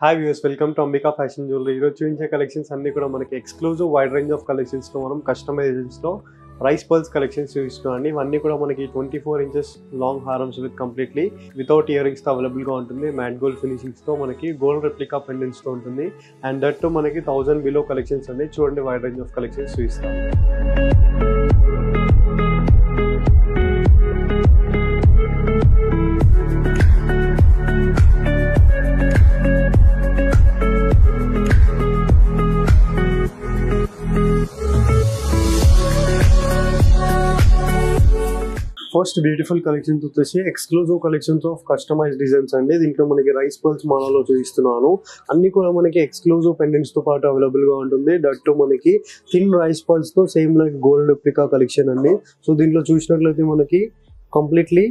Hi views, welcome to Ambika fashion jewellery. ఈరోజు చూపించే collections అన్ని కూడా మనకి ఎక్స్క్లూజివ్ వైడ్ రేంజ్ ఆఫ్ కలెక్షన్స్లో మనం కస్టమైజేషన్స్లో రైస్ పర్ల్స్ కలెక్షన్స్ చూపిస్తున్నాం అండి. ఇవన్నీ కూడా మనకి 24 ఇంచెస్ లాంగ్ హారమ్స్ విత్ కంప్లీట్లీ వితౌట్ ఇయర్ రింగ్స్తో అవైలబుల్గా ఉంటుంది. మ్యాట్ గోల్డ్ ఫినిషింగ్స్తో మనకి గోల్డ్ రెప్లికా పెండెంట్స్తో ఉంటుంది. అండ్ దట్ మనకి 1000 బిలో కలెక్షన్స్ అండి. చూడండి, వైడ్ రేంజ్ ఆఫ్ కలెక్షన్స్ చూపిస్తాం. ఫస్ట్ బ్యూటిఫుల్ కలెక్షన్స్ వచ్చేసి exclusive collections of customise designs అండి. దీంట్లో మనకి రైస్ పర్ల్స్ మాలలో చూపిస్తున్నాను. అన్ని కూడా మనకి ఎక్స్క్లూజివ్ పెండెంట్స్ తో పాటు అవైలబుల్ గా ఉంటుంది. దట్ మనకి థిన్ రైస్ పర్ల్స్ తో same like gold replica collection అండి. సో దీంట్లో చూసినట్లయితే మనకి కంప్లీట్లీ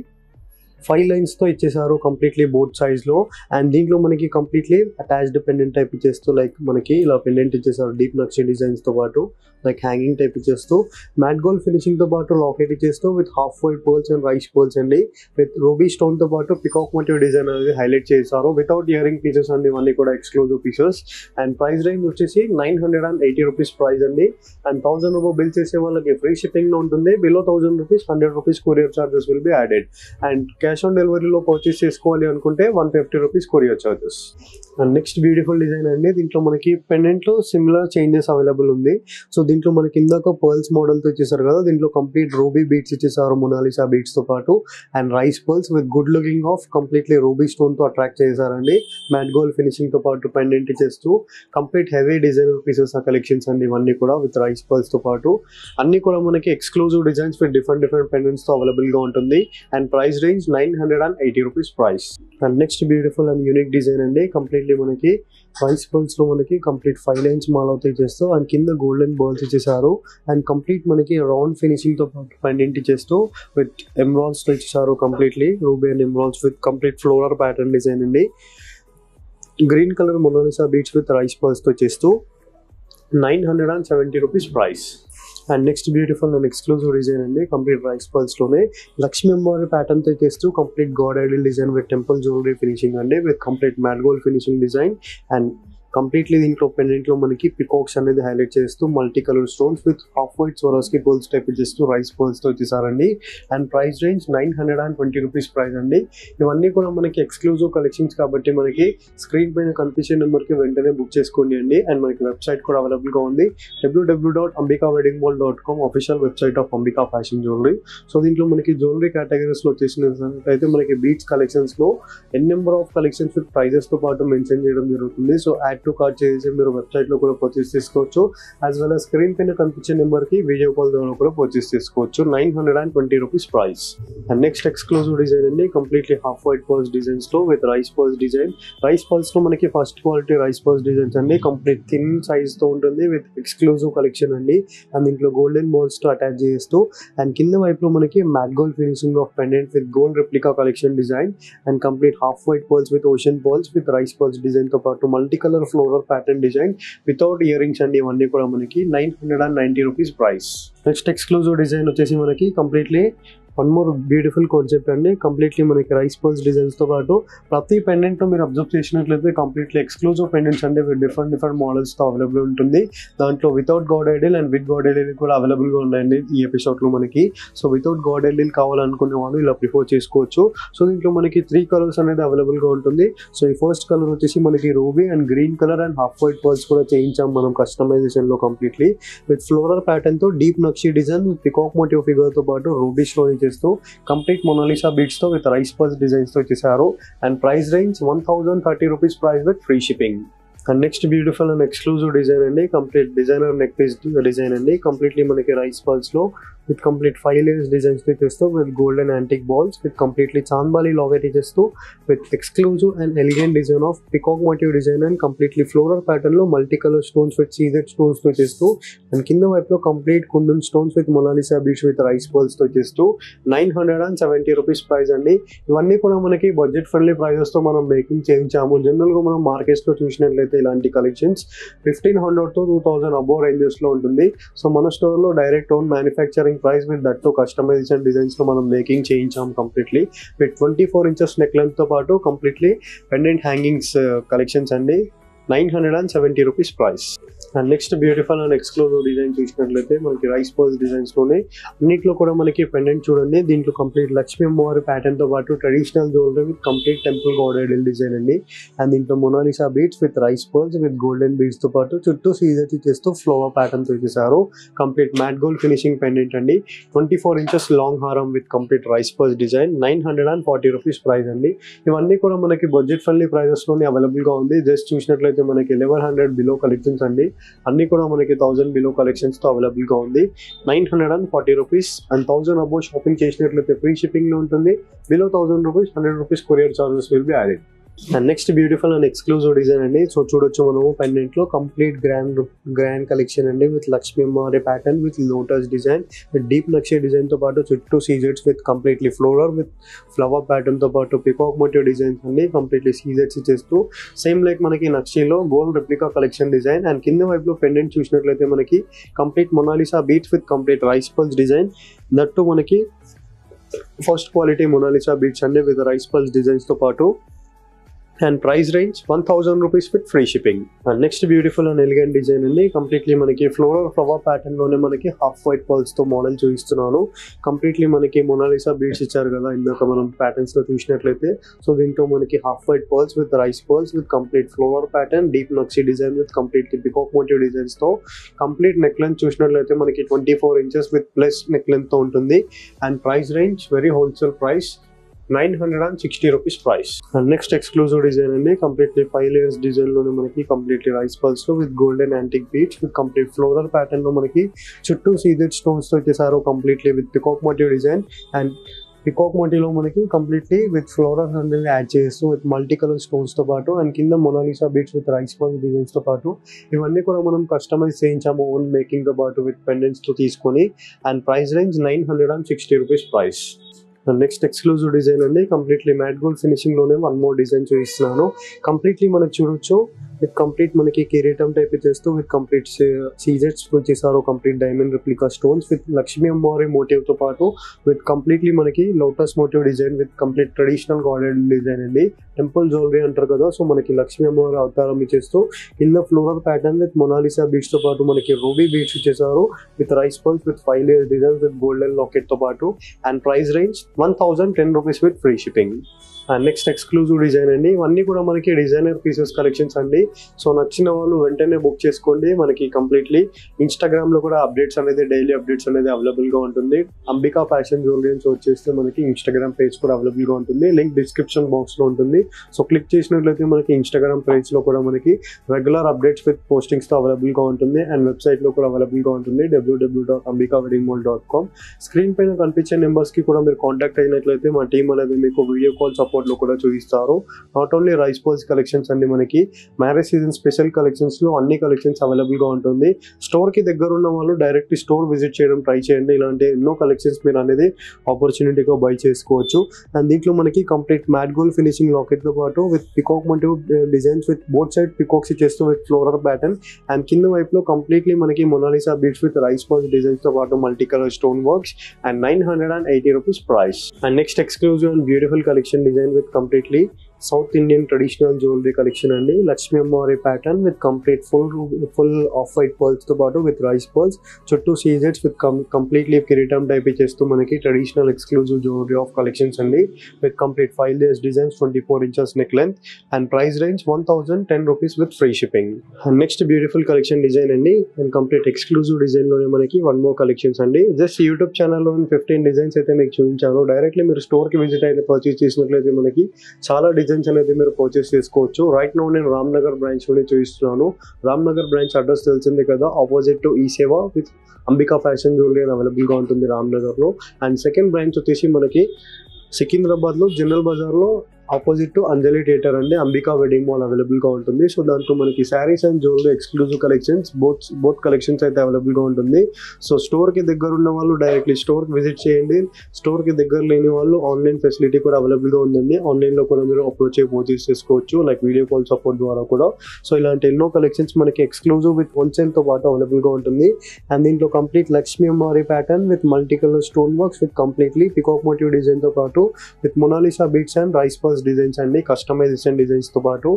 5 లైన్స్ తో ఇచ్చేసారు కంప్లీట్లీ బోత్ సైజ్ లో. అండ్ దీంట్లో మనకి కంప్లీట్లీ అటాచ్డ్ పెండెంట్ టైప్ ఇచ్చేస్తూ లైక్ మనకి ఇలా పెండెంట్ ఇచ్చేసారు డీప్ నక్షి డిజైన్స్ తో పాటు లైక్ హ్యాంగింగ్ టైప్ ఇచ్చేస్తూ మ్యాట్ గోల్డ్ ఫినిషింగ్ తో పాటు లాకెట్ ఇచ్చేస్తూ with half white pearls and rice pearls అండి. విత్ రూబీ స్టోన్ తో పాటు పికాక్ మోటివ్ డిజైన్ అనేది హైలైట్ చేశారు. వితౌట్ ఇయర్ రింగ్ పీసెస్ అండి. ఇవన్నీ కూడా exclusive pieces. And price range వచ్చేసి 980 రూపీస్ ప్రైస్ అండి. అండ్ 1000 రూపీ బిల్ చేసే వాళ్ళకి ఫ్రీ షిప్పింగ్ లో ఉంటుంది. Below 1000 rupees 100 rupees courier charges will be added. And cash on డెలివరీలో పర్చేస్ చేసుకోవాలి అనుకుంటే 150 rupees courier charges. And next beautiful design అండి. దీంట్లో మనకి పెండెంట్ లో సిమిలర్ చేంజెస్ అవైలబుల్ ఉంది. సో దీంట్లో మనకి ఇందాక పర్ల్స్ మోడల్ తో ఇచ్చేసారు కదా, దీంట్లో కంప్లీట్ రూబీ బీట్స్ ఇచ్చేసారు మొనాలిసా బీట్స్ తో పాటు. And rice pearls with good looking of completely ruby stone తో అట్రాక్ట్ చేశారండి. మ్యాట్ గోల్డ్ ఫినిషింగ్ తో పాటు పెండెంట్ ఇచ్చేస్తూ కంప్లీట్ హెవీ డిజైనర్ పీసెస్ ఆ కలెక్షన్స్ అండి. ఇవన్నీ కూడా విత్ రైస్ పర్ల్స్ తో పాటు అన్ని కూడా మనకి exclusive designs with different pendants తో అవైలబుల్ గా ఉంటుంది. And price range 980 rupees price. And next beautiful and unique design అండి. కంప్లీట్లీ మనకి రైస్ పర్ల్స్ లో మనకి కంప్లీట్ 5 లైన్స్ మాలతో ఇచ్చేస్తూ అండ్ కింద గోల్డెన్ బర్ల్స్ ఇచ్చేసారు. అండ్ కంప్లీట్ మనకి రౌండ్ ఫినిషింగ్ తో పాటు పెండెంట్ ఇచ్చేస్తూ విత్ ఎమ్రాల్స్ తో ఇచ్చేసారు completely ruby and emeralds with complete floral pattern design అండి. Green colour Mona Lisa beads with rice pearls తో ఇచ్చేస్తూ 970 rupees price. And next beautiful and exclusive design అండి. కంప్లీట్ రైస్ పర్ల్స్ లోనే లక్ష్మీ అమ్మవారి ప్యాటర్న్ తో చేస్తూ complete god idol design with temple jewellery finishing అండి. With complete matte gold finishing design. And completely దీంట్లో pendant లో మనకి పికాక్స్ అనేది హైలైట్ చేస్తూ multi colour stones with half white Swarovski pearls type చేస్తూ రైస్ పర్ల్స్ తో వచ్చేసారండి. And price range 920 rupees price అండి. ఇవన్నీ కూడా మనకి ఎక్స్క్లూజివ్ కలెక్షన్స్ కాబట్టి మనకి స్క్రీన్ పైన కనిపించే నెంబర్ కి వెంటనే బుక్ చేసుకోండి అండి. అండ్ మనకి వెబ్సైట్ కూడా అవైలబుల్ గా ఉంది. www.ambikaweddingmall.com official website of Ambika fashion jewellery. So దీంట్లో మనకి జ్యువెలరీ కేటగిరీస్ లో వచ్చేసినట్లయితే మనకి బీట్స్ కలెక్షన్స్ లో number of collections with prices తో పాటు మెన్షన్ చేయడం జరుగుతుంది. సో యాడ్ టు కార్ట్ చేసి మీరు వెబ్సైట్ లో కూడా పర్చేస్ చేసుకోవచ్చు. యాజ్ వెల్ as స్క్రీన్ పైన కనిపించే నెంబర్ కి వీడియో కాల్ ద్వారా కూడా పర్చేస్ చేసుకోవచ్చు. 920 rupees price. And next exclusive design అండి. Completely half white pearls designs లో with rice pearls design. Rice pearls లో మనకి first quality rice pearls designs అండి. కంప్లీట్ థిన్ సైజ్ తో ఉంటుంది విత్ ఎక్స్క్లూజివ్ కలెక్షన్ అండి. అండ్ దీంట్లో గోల్డెన్ బాల్స్ తో అటాచ్ చేస్తూ అండ్ కింద వైపులో మనకి matte gold finishing of pendant with gold replica collection design. And complete half white pearls with ocean pearls with rice pearls design తో పాటు multi colour floral pattern design without ear rings అండి. ఇవన్నీ కూడా మనకి 990 rupees price. Next exclusive design వచ్చేసి మనకి completely one more beautiful concept అండి. Completely మనకి రైస్ పర్ల్స్ డిజైన్స్ తో పాటు ప్రతి పెండెంట్ లో మీరు అబ్జర్వ్ చేసినట్లయితే కంప్లీట్లీ ఎక్స్క్లూజివ్ పెండెంట్స్ అంటే డిఫరెంట్ మోడల్స్ తో అవైలబుల్ ఉంటుంది. దాంట్లో without God Idol and with God Idol కూడా అవైలబుల్ గా ఉన్నాయండి ఈ ఎపిసోడ్ లో మనకి. సో వితౌట్ గాడ్ ఐడల్ కావాలనుకునే వాళ్ళు ఇలా ప్రిఫర్ చేసుకోవచ్చు. సో దీంట్లో మనకి 3 కలర్స్ అనేది అవైలబుల్ గా ఉంటుంది. సో ఈ ఫస్ట్ కలర్ వచ్చేసి మనకి ruby and green colour and half white pearls కూడా చేయించాం మనం కస్టమైజేషన్ లో కంప్లీట్లీ విత్ ఫ్లోరల్ ప్యాటర్న్ తో డీప్ నక్షి డిజైన్ పికాక్ మోటివ్ ఫిగర్ తో పాటు రూబీ స్టోన్ చేస్తూ కంప్లీట్ మొనాలిసా బీట్స్ తో విత్ రైస్ పర్ల్స్ డిజైన్స్ తో ఇచ్చేసారు. And price range 1030 rupees price with free shipping. And next beautiful and exclusive design అండి. Complete designer neck piece design అండి. Completely మనకి rice pearls లో with complete 5 layers designs చేస్తూ with golden antique balls with completely chandbali locket చేస్తూ with exclusive and elegant design of peacock motif design and completely floral pattern లో multi colour stones with CZ stones తో చేస్తూ and కింద వైపులో complete kundan stones with Mona Lisa beads with rice pearls తో చేస్తూ 970 rupees price అండి. ఇవన్నీ కూడా మనకి బడ్జెట్ ఫ్రెండ్లీ ప్రైజెస్ తో మనం మేకింగ్ చేయించాము. జనరల్ గా మనం మార్కెట్స్ లో చూసినట్లయితే చూసినట్లయితే ఇలాంటి కలెక్షన్స్ 1500 to 2000 అబోవ్ రేంజెస్ లో ఉంటుంది. సో మన స్టోర్ లో direct own manufacturing price with that to customisation designs లో మనం మేకింగ్ చేయించాం completely with 24 inches neck length తో పాటు కంప్లీట్లీ పెండెంట్ హ్యాంగింగ్స్ కలెక్షన్స్ అండి. 970 rupees price. And next beautiful and exclusive design చూసినట్లయితే మనకి రైస్ పర్ల్స్ డిజైన్స్ లోనే అన్నిట్లో కూడా మనకి పెండెంట్ చూడండి. దీంట్లో కంప్లీట్ లక్ష్మీ అమ్మవారి ప్యాటర్న్ తో పాటు traditional jewellery with complete temple గాడెడ్ design అండి. అండ్ దీంట్లో Mona Lisa beads with rice pearls with golden beads తో పాటు చుట్టూ సీజర్ చేస్తూ ఫ్లవర్ ప్యాటర్న్ తో చేశారు. Complete matte gold finishing pendant అండి. 24 inches లాంగ్ హారం with complete rice pearls design. 940 rupees price అండి. ఇవన్నీ కూడా మనకి బడ్జెట్ ఫ్రెండ్లీ ప్రైజెస్ లోనే అవైలబుల్ గా ఉంది. జస్ట్ చూసినట్లయితే మనకి 1100 బిలో కలెక్షన్స్ అండి. అన్ని కూడా మనకి 1000 బిలో కలెక్షన్స్ తో అవైలబుల్ గా ఉంది. 940 rupees. అండ్ 1000 అబోవ్ షాపింగ్ చేసినట్లయితే ఫ్రీ షిప్పింగ్ లో ఉంటుంది. Below 1000 rupees 100 rupees courier charges will be added. And next beautiful and exclusive design అండి. సో చూడొచ్చు మనము పెండెంట్ లో కంప్లీట్ గ్రాండ్ కలెక్షన్ అండి విత్ లక్ష్మీ అమ్మవారి pattern with lotus design with deep నక్షి డిజైన్ తో పాటు చుట్టూ సీజెట్స్ with completely floral with flower pattern తో పాటు పికాక్ మోటివ్ డిజైన్స్ అండి. కంప్లీట్లీ సీజెట్స్ చేస్తూ సేమ్ లైక్ మనకి నక్షిలో gold replica collection design. And కింద వైపులో పెండెంట్ చూసినట్లయితే మనకి complete Mona Lisa beads with complete rice pearls design. That మనకి ఫస్ట్ క్వాలిటీ మొనాలిసా బీట్స్ అండి విత్ రైస్ పర్ల్స్ డిజైన్స్ తో పాటు. And price range 1000 rupees with free shipping. And next beautiful and elegant design అండి. Completely మనకి floral flower pattern లోనే మనకి half white pearls తో model చూపిస్తున్నాను. కంప్లీట్లీ మనకి మొనాలిసా బీడ్స్ ఇచ్చారు కదా ఇందాక మనం ప్యాటర్న్స్ లో చూసినట్లయితే. సో దీంట్లో మనకి half white pearls with rice pearls with complete flower pattern deep నక్షి design with completely peacock motif designs తో కంప్లీట్ నెక్ లెంత్ చూసినట్లయితే మనకి 24 inches with plus neck length తో ఉంటుంది. And price range very wholesale price 960 rupees price. And next exclusive design అండి. Completely 5 layers design లోనే మనకి completely rice pearls లో with golden antique beads with complete floral pattern లో మనకి చుట్టూ CZ stones తో చేశారు completely with peacock motif design. And peacock motif లో మనకి completely with floral handle add చేస్తూ విత్ మల్టీ కలర్ స్టోన్స్ తో పాటు. అండ్ కింద Mona Lisa beads with rice pearls designs తో పాటు ఇవన్నీ కూడా మనం కస్టమైజ్ చేయించాము ఓన్ మేకింగ్ తో పాటు విత్ పెండెంట్స్ తో తీసుకొని. And price range 960 rupees price. Next exclusive design అండి. కంప్లీట్లీ మ్యాట్ గోల్డ్ ఫినిషింగ్ లోనే వన్ మోర్ డిజైన్ చూపిస్తున్నాను. కంప్లీట్లీ మనకి చూడొచ్చు విత్ కంప్లీట్ మనకి కిరీటం టైప్ చేస్తూ విత్ కంప్లీట్ సీజెట్స్ చేశారు. Complete diamond replica stones with Lakshmi అమ్మవారి మోటివ్ తో పాటు విత్ కంప్లీట్లీ మనకి lotus motif design with complete traditional గాడెడ్ design అండి. టెంపుల్ జ్యువెలరీ అంటారు కదా. సో మనకి లక్ష్మీ అమ్మవారి అవతారం ఇచ్చేస్తూ కింద floral pattern with Mona Lisa beads తో పాటు మనకి రూబీ బీడ్స్ ఇచ్చేసారు with rice pearls with 5 layers designs with golden locket తో పాటు. And price range 1010 rupees with free shipping. And next exclusive design అండి. ఇవన్నీ కూడా మనకి డిజైనర్ పీసెస్ కలెక్షన్స్ అండి. సో నచ్చిన వాళ్ళు వెంటనే బుక్ చేసుకోండి. మనకి కంప్లీట్లీ ఇన్స్టాగ్రామ్ లో కూడా అప్డేట్స్ అనేది డైలీ అప్డేట్స్ అనేది అవైలబుల్ గా ఉంటుంది. అంబికా ఫ్యాషన్ జ్యువెలరీ అని సర్చ్ చేస్తే మనకి ఇన్స్టాగ్రామ్ పేజ్ కూడా అవైలబుల్ గా ఉంటుంది. లింక్ డిస్క్రిప్షన్ బాక్స్ లో ఉంటుంది. సో క్లిక్ చేసినట్లయితే మనకి ఇన్స్టాగ్రామ్ పేజ్ లో కూడా మనకి రెగ్యులర్ అప్డేట్స్ విత్ పోస్టింగ్స్ తో అవైలబుల్ గా ఉంటుంది. అండ్ వెబ్సైట్ లో కూడా అవైలబుల్ గా ఉంటుంది www.ambikaweddingmall.com. స్క్రీన్ పైన కనిపించే నెంబర్స్ కి కూడా మీరు కాంటాక్ట్ అయినట్లయితే మా టీం అనేది మీకు వీడియో కాల్ సపోర్ట్ లో కూడా చూపిస్తారు. Not only rice pearls collections అండి, మనకి మ్యారేజ్ సీజన్ స్పెషల్ కలెక్షన్స్ లో అన్ని కలెక్షన్స్ అవైలబుల్ గా ఉంటుంది. స్టోర్ కి దగ్గర ఉన్న వాళ్ళు డైరెక్ట్ స్టోర్ విజిట్ చేయడం ట్రై చేయండి. ఇలాంటి ఎన్నో కలెక్షన్స్ మీరు అనేది ఆపర్చునిటీగా బై చేసుకోవచ్చు. అండ్ దీంట్లో మనకి complete matte gold finishing locket తో పాటు with peacock motif designs with both side peacocks చేస్తూ విత్ ఫ్లోరల్ ప్యాటర్న్. అండ్ కింద వైపులో కంప్లీట్లీ మనకి Mona Lisa beads with rice pearls designs తో పాటు multi colour stone works. And 980 rupees price. And next exclusive and beautiful collection design with completely South Indian traditional jewelry collection అండి. లక్ష్మీ అమ్మవారి pattern with complete full of white pearls తో పాటు with rice pearls చుట్టూ సీజెట్స్ with completely కిరీటం type చేస్తూ మనకి traditional exclusive jewellery of collections అండి with complete 5 layers designs 24 inches neck length. And price range 1010 rupees with free shipping. And next beautiful collection design అండి. And complete exclusive design లోనే మనకి one more collections అండి. Just YouTube ఛానల్లో 15 designs అయితే మీకు చూపించాను. Directly మీరు స్టోర్ కి విజిట్ అయితే పర్చేస్ చేసినట్లయితే మనకి చాలా డిజైన్స్ అనేది మీరు పర్చేస్ చేసుకోవచ్చు. రైట్ నౌ నేను రామ్నగర్ బ్రాంచ్ లోనే చూపిస్తున్నాను. రామ్నగర్ బ్రాంచ్ అడ్రస్ తెలిసిందే కదా, ఆపోజిట్ టు ఈ సేవ with Ambika fashion jewellery available గా ఉంటుంది రామ్నగర్ లో. అండ్ సెకండ్ బ్రాంచ్ వచ్చేసి మనకి సికింద్రాబాద్ లో జనరల్ బజార్ లో ఆపోజిట్ టు అంజలి థియేటర్ అండి, అంబికా వెడ్డింగ్ మాల్ అవైలబుల్గా ఉంటుంది. సో దాంట్లో మనకి saris and jewellery exclusive collections both collections అయితే అవైలబుల్గా ఉంటుంది. సో స్టోర్కి దగ్గర ఉన్న వాళ్ళు డైరెక్ట్లీ స్టోర్కి విజిట్ చేయండి. స్టోర్కి దగ్గర లేని వాళ్ళు ఆన్లైన్ ఫెసిలిటీ కూడా అవైలబుల్గా ఉందండి. ఆన్లైన్లో కూడా మీరు అప్రోచ్ అయ్యి పర్చేస్ చేసుకోవచ్చు, లైక్ వీడియో కాల్ సపోర్ట్ ద్వారా కూడా. సో ఇలాంటి ఎన్నో కలెక్షన్స్ మనకి ఎక్స్క్లూజివ్ విత్ హోల్సేల్తో పాటు అవైలబుల్గా ఉంటుంది. అండ్ దీంట్లో కంప్లీట్ లక్ష్మీ అమ్మవారి pattern with multi colour stone works with completely peacock motif డిజైన్తో పాటు with Mona Lisa beads and rice purse designs అండి, కస్టమైజేషన్ డిజైన్స్తో పాటు.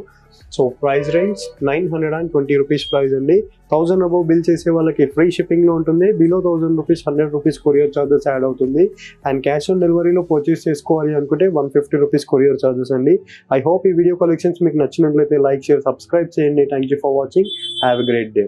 So price range 920 rupees price అండి. 1000 అబౌవ్ బిల్ చేసే వాళ్ళకి ఫ్రీ షిప్పింగ్లో ఉంటుంది. Below 1000 rupees 100 rupees courier charges add అవుతుంది. అండ్ క్యాష్ ఆన్ డెలివరీలో పర్చేస్ చేసుకోవాలి అనుకుంటే 150 రూపీస్ కొరియర్ ఛార్జెస్ అండి. ఐ హోప్ ఈ వీడియో కలెక్షన్స్ మీకు నచ్చినట్లయితే లైక్, షేర్, సబ్స్క్రైబ్ చేయండి. Thank you for watching. Have a great day.